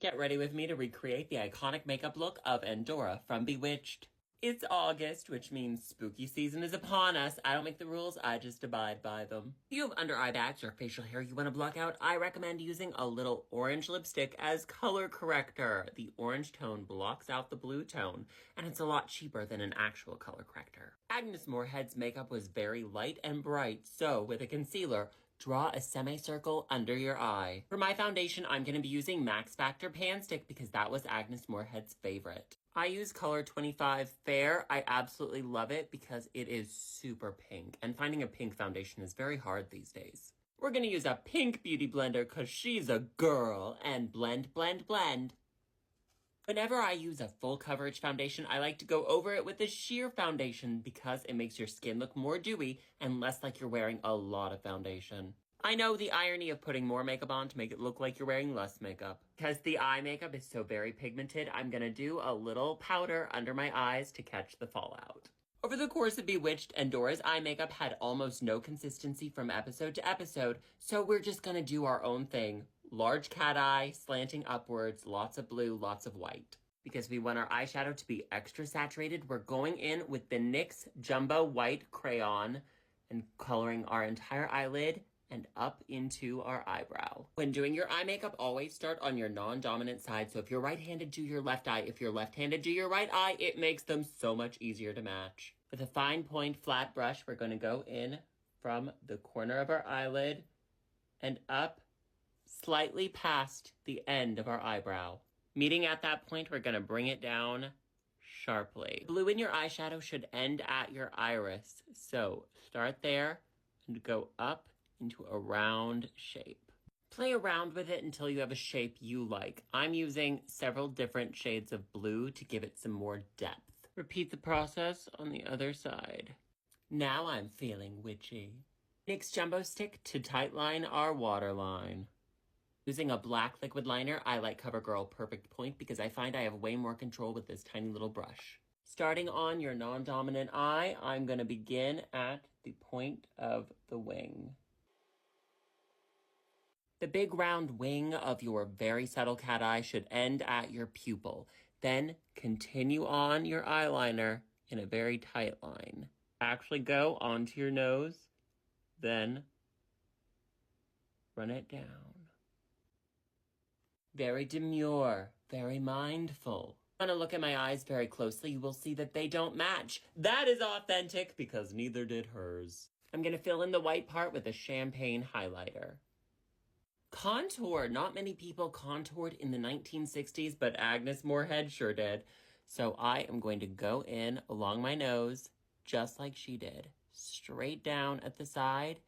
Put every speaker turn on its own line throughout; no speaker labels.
Get ready with me to recreate the iconic makeup look of Endora from Bewitched. It's August, which means spooky season is upon us. I don't make the rules, I just abide by them. If you have under eye bags or facial hair you want to block out, I recommend using a little orange lipstick as color corrector. The orange tone blocks out the blue tone, and it's a lot cheaper than an actual color corrector. Agnes Moorehead's makeup was very light and bright, so with a concealer, draw a semicircle under your eye. For my foundation, I'm going to be using Max Factor Pan Stick because that was Agnes Moorehead's favorite. I use color 25 Fair. I absolutely love it because it is super pink, and finding a pink foundation is very hard these days. We're going to use a pink beauty blender because she's a girl, and blend, blend, blend. Whenever I use a full coverage foundation, I like to go over it with a sheer foundation because it makes your skin look more dewy and less like you're wearing a lot of foundation. I know the irony of putting more makeup on to make it look like you're wearing less makeup. Because the eye makeup is so very pigmented, I'm going to do a little powder under my eyes to catch the fallout. Over the course of Bewitched, Endora's eye makeup had almost no consistency from episode to episode, so we're just going to do our own thing. Large cat eye, slanting upwards, lots of blue, lots of white. Because we want our eyeshadow to be extra saturated, we're going in with the NYX Jumbo White Crayon and coloring our entire eyelid and up into our eyebrow. When doing your eye makeup, always start on your non-dominant side. So if you're right-handed, do your left eye. If you're left-handed, do your right eye. It makes them so much easier to match. With a fine point flat brush, we're going to go in from the corner of our eyelid and up slightly past the end of our eyebrow. Meeting at that point, we're going to bring it down sharply. Blue in your eyeshadow should end at your iris. So start there and go up into a round shape. Play around with it until you have a shape you like. I'm using several different shades of blue to give it some more depth. Repeat the process on the other side. Now I'm feeling witchy. NYX Jumbo Stick to tightline our waterline. Using a black liquid liner, I like CoverGirl Perfect Point because I find I have way more control with this tiny little brush. Starting on your non-dominant eye, I'm going to begin at the point of the wing. The big round wing of your very subtle cat eye should end at your pupil. Then continue on your eyeliner in a very tight line. Actually go onto your nose, then run it down. Very demure, very mindful. When I look at my eyes very closely, you will see that they don't match. That is authentic because neither did hers. I'm going to fill in the white part with a champagne highlighter. Contour. Not many people contoured in the 1960s, but Agnes Moorehead sure did. So I am going to go in along my nose, just like she did. Straight down at the side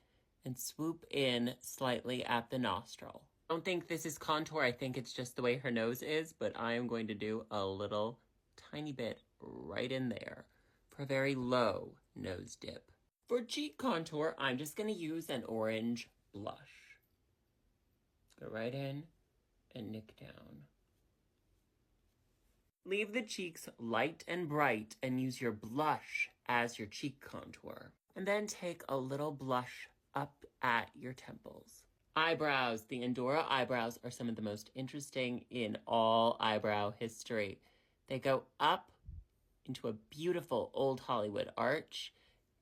and swoop in slightly at the nostril. I don't think this is contour. I think it's just the way her nose is, but I am going to do a little tiny bit right in there for a very low nose dip. For cheek contour, I'm just going to use an orange blush. Go right in and nick down. Leave the cheeks light and bright and use your blush as your cheek contour. And then take a little blush up at your temples. Eyebrows. The Endora eyebrows are some of the most interesting in all eyebrow history. They go up into a beautiful old Hollywood arch,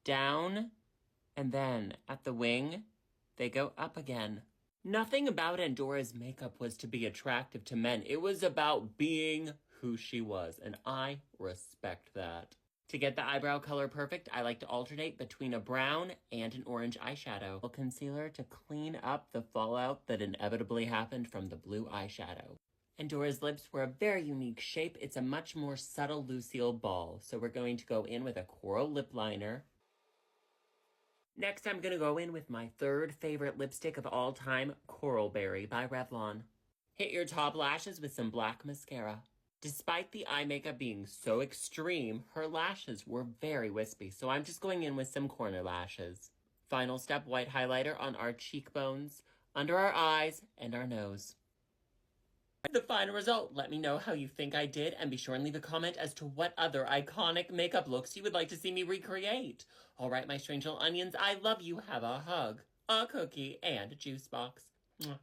down, and then at the wing, they go up again. Nothing about Endora's makeup was to be attractive to men. It was about being who she was, and I respect that. To get the eyebrow color perfect, I like to alternate between a brown and an orange eyeshadow. A concealer to clean up the fallout that inevitably happened from the blue eyeshadow. Endora's lips were a very unique shape. It's a much more subtle Lucille ball, so we're going to go in with a coral lip liner. Next, I'm going to go in with my third favorite lipstick of all time, Coral Berry by Revlon. Hit your top lashes with some black mascara. Despite the eye makeup being so extreme, her lashes were very wispy, so I'm just going in with some corner lashes. Final step, white highlighter on our cheekbones, under our eyes, and our nose. The final result. Let me know how you think I did, and be sure and leave a comment as to what other iconic makeup looks you would like to see me recreate. All right, my strange little onions, I love you. Have a hug, a cookie, and a juice box. Mwah.